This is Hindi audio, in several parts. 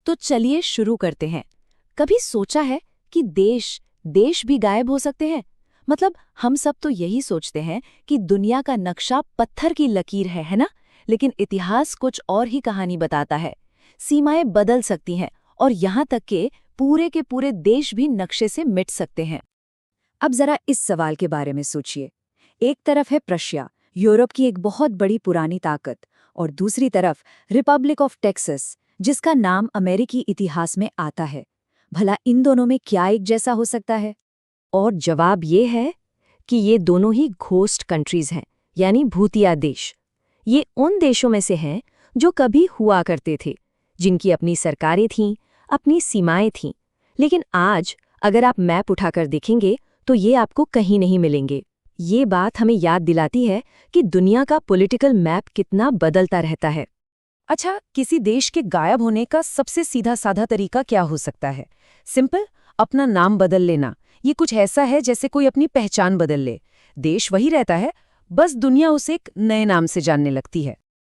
तो चलिए शुरू करते हैं। कभी सोचा है कि देश देश भी गायब हो सकते हैं? मतलब हम सब तो यही सोचते हैं कि दुनिया का नक्शा पत्थर की लकीर है ना? लेकिन इतिहास कुछ और ही कहानी बताता है। सीमाएं बदल सकती हैं और यहाँ तक के पूरे देश भी नक्शे से मिट सकते हैं। अब जरा इस सवाल के बारे में सोचिए। एक तरफ है प्रशिया, यूरोप की एक बहुत बड़ी पुरानी ताकत, और दूसरी तरफ रिपब्लिक ऑफ टेक्सास, जिसका नाम अमेरिकी इतिहास में आता है। भला इन दोनों में क्या एक जैसा हो सकता है? और जवाब ये है कि ये दोनों ही घोस्ट कंट्रीज हैं, यानी भूतिया देश। ये उन देशों में से हैं जो कभी हुआ करते थे, जिनकी अपनी सरकारें थीं, अपनी सीमाएं थीं। लेकिन आज अगर आप मैप उठाकर देखेंगे तो ये आपको कहीं नहीं मिलेंगे। ये बात हमें याद दिलाती है कि दुनिया का पॉलिटिकल मैप कितना बदलता रहता है। अच्छा, किसी देश के गायब होने का सबसे सीधा साधा तरीका क्या हो सकता है? सिंपल, अपना नाम बदल लेना। ये कुछ ऐसा है जैसे कोई अपनी पहचान बदल ले। देश वही रहता है, बस दुनिया उसे एक नए नाम से जानने लगती है।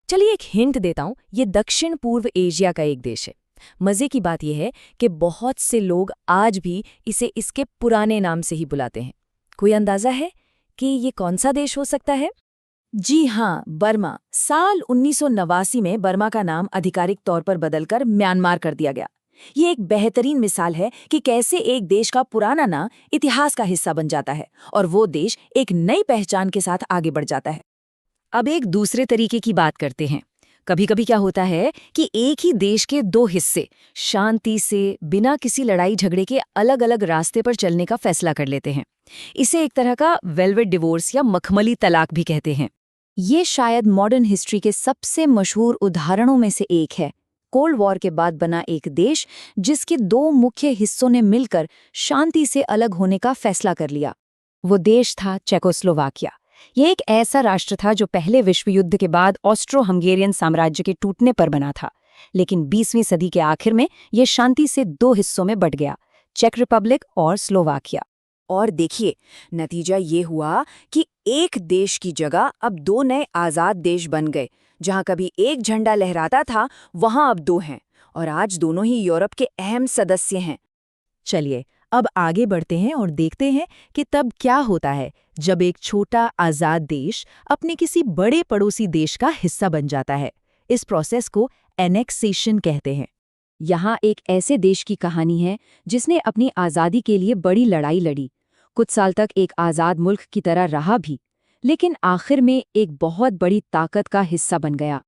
चलिए एक हिंट देता हूँ, ये दक्षिण पूर्व एशिया का एक देश है। मजे की बात यह है कि बहुत से लोग आज भी इसे इसके पुराने नाम से ही बुलाते हैं। कोई अंदाजा है कि ये कौन सा देश हो सकता है? जी हाँ, बर्मा। साल 1989 में बर्मा का नाम आधिकारिक तौर पर बदलकर म्यांमार कर दिया गया। ये एक बेहतरीन मिसाल है कि कैसे एक देश का पुराना नाम इतिहास का हिस्सा बन जाता है और वो देश एक नई पहचान के साथ आगे बढ़ जाता है। अब एक दूसरे तरीके की बात करते हैं। कभी कभी क्या होता है कि एक ही देश के दो हिस्से शांति से, बिना किसी लड़ाई झगड़े के, अलग अलग रास्ते पर चलने का फैसला कर लेते हैं। इसे एक तरह का वेलवेट डिवोर्स या मखमली तलाक भी कहते हैं। ये शायद मॉडर्न हिस्ट्री के सबसे मशहूर उदाहरणों में से एक है। कोल्ड वॉर के बाद बना एक देश जिसके दो मुख्य हिस्सों ने मिलकर शांति से अलग होने का फैसला कर लिया। वो देश था चेकोस्लोवाकिया। ये एक ऐसा राष्ट्र था जो पहले विश्व युद्ध के बाद ऑस्ट्रो हंगेरियन साम्राज्य के टूटने पर बना था। लेकिन 20वीं सदी के आखिर में ये शांति से दो हिस्सों में बंट गया, चेक रिपब्लिक और स्लोवाकिया। और देखिए, नतीजा ये हुआ कि एक देश की जगह अब दो नए आज़ाद देश बन गए। जहां कभी एक झंडा लहराता था, वहां अब दो हैं, और आज दोनों ही यूरोप के अहम सदस्य हैं। चलिए अब आगे बढ़ते हैं और देखते हैं कि तब क्या होता है जब एक छोटा आज़ाद देश अपने किसी बड़े पड़ोसी देश का हिस्सा बन जाता है। इस प्रोसेस को एनेक्सेशन कहते हैं। यहाँ एक ऐसे देश की कहानी है जिसने अपनी आज़ादी के लिए बड़ी लड़ाई लड़ी, कुछ साल तक एक आज़ाद मुल्क की तरह रहा भी, लेकिन आखिर में एक बहुत बड़ी ताकत का हिस्सा बन गया।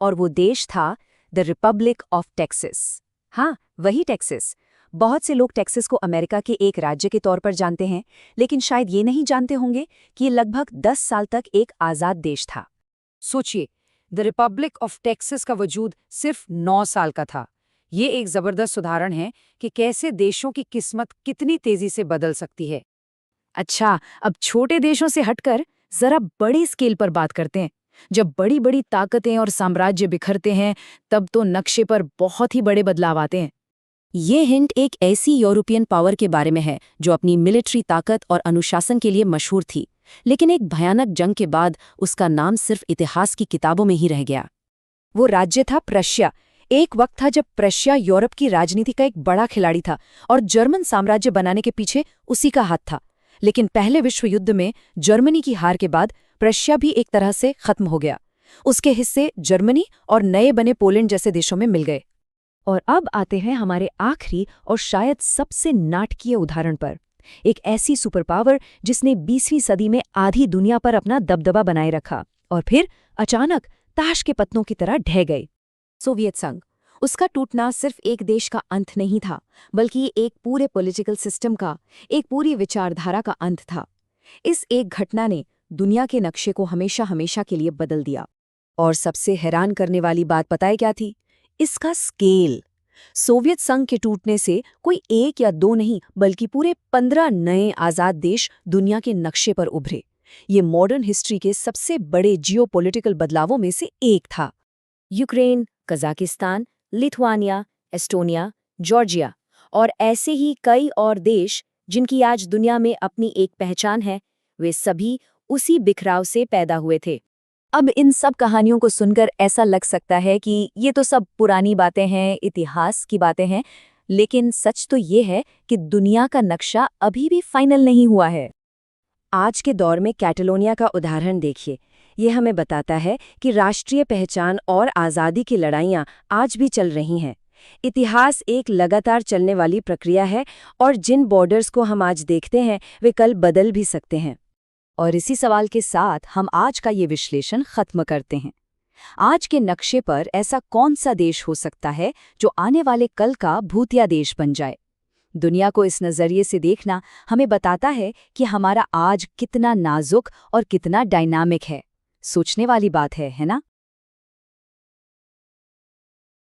और वो देश था द रिपब्लिक ऑफ टेक्सास। हाँ, वही टेक्सास। बहुत से लोग टेक्सास को अमेरिका के एक राज्य के तौर पर जानते हैं, लेकिन शायद ये नहीं जानते होंगे कि ये लगभग 10 साल तक एक आज़ाद देश था। सोचिए, द रिपब्लिक ऑफ टेक्सास का वजूद सिर्फ 9 साल का था। ये एक जबरदस्त उदाहरण है कि कैसे देशों की किस्मत कितनी तेजी से बदल सकती है। अच्छा, अब छोटे देशों से हटकर जरा बड़ी स्केल पर बात करते हैं। जब बड़ी बड़ी ताकतें और साम्राज्य बिखरते हैं, तब तो नक्शे पर बहुत ही बड़े बदलाव आते हैं। ये हिंट एक ऐसी यूरोपियन पावर के बारे में है जो अपनी मिलिट्री ताकत और अनुशासन के लिए मशहूर थी, लेकिन एक भयानक जंग के बाद उसका नाम सिर्फ इतिहास की किताबों में ही रह गया। वो राज्य था प्रशिया। एक वक्त था जब प्रशिया यूरोप की राजनीति का एक बड़ा खिलाड़ी था और जर्मन साम्राज्य बनाने के पीछे उसी का हाथ था। लेकिन पहले विश्व युद्ध में जर्मनी की हार के बाद प्रशिया भी एक तरह से खत्म हो गया। उसके हिस्से जर्मनी और नए बने पोलैंड जैसे देशों में मिल गए। और अब आते हैं हमारे आखिरी और शायद सबसे नाटकीय उदाहरण पर। एक ऐसी सुपर पावर जिसने 20वीं सदी में आधी दुनिया पर अपना दबदबा बनाए रखा और फिर अचानक ताश के पत्तों की तरह ढह गई। सोवियत संघ। उसका टूटना सिर्फ एक देश का अंत नहीं था, बल्कि एक पूरे पॉलिटिकल सिस्टम का, एक पूरी विचारधारा का अंत था। इस एक घटना ने दुनिया के नक्शे को हमेशा हमेशा के लिए बदल दिया। और सबसे हैरान करने वाली बात पता है क्या थी? इसका स्केल। सोवियत संघ के टूटने से कोई एक या दो नहीं, बल्कि पूरे 15 नए आज़ाद देश दुनिया के नक्शे पर उभरे। ये मॉडर्न हिस्ट्री के सबसे बड़े जियोपॉलिटिकल बदलावों में से एक था। Ukraine, Kazakhstan, Lithuania, Estonia, Georgia और ऐसे ही कई और देश जिनकी आज दुनिया में अपनी एक पहचान है, वे सभी उसी बिखराव से पैदा हुए थे। अब इन सब कहानियों को सुनकर ऐसा लग सकता है कि ये तो सब पुरानी बातें हैं, इतिहास की बातें हैं, लेकिन सच तो ये है कि दुनिया का नक्शा अभी भी फाइनल नहीं हुआ है। आज के दौर में कैटलोनिया का उदाहरण देखिए। ये हमें बताता है कि राष्ट्रीय पहचान और आज़ादी की लड़ाइयाँ आज भी चल रही हैं। इतिहास एक लगातार चलने वाली प्रक्रिया है और जिन बॉर्डर्स को हम आज देखते हैं वे कल बदल भी सकते हैं। और इसी सवाल के साथ हम आज का ये विश्लेषण खत्म करते हैं। आज के नक्शे पर ऐसा कौन सा देश हो सकता है जो आने वाले कल का भूतिया देश बन जाए? दुनिया को इस नज़रिए से देखना हमें बताता है कि हमारा आज कितना नाजुक और कितना डायनामिक है। सोचने वाली बात है ना?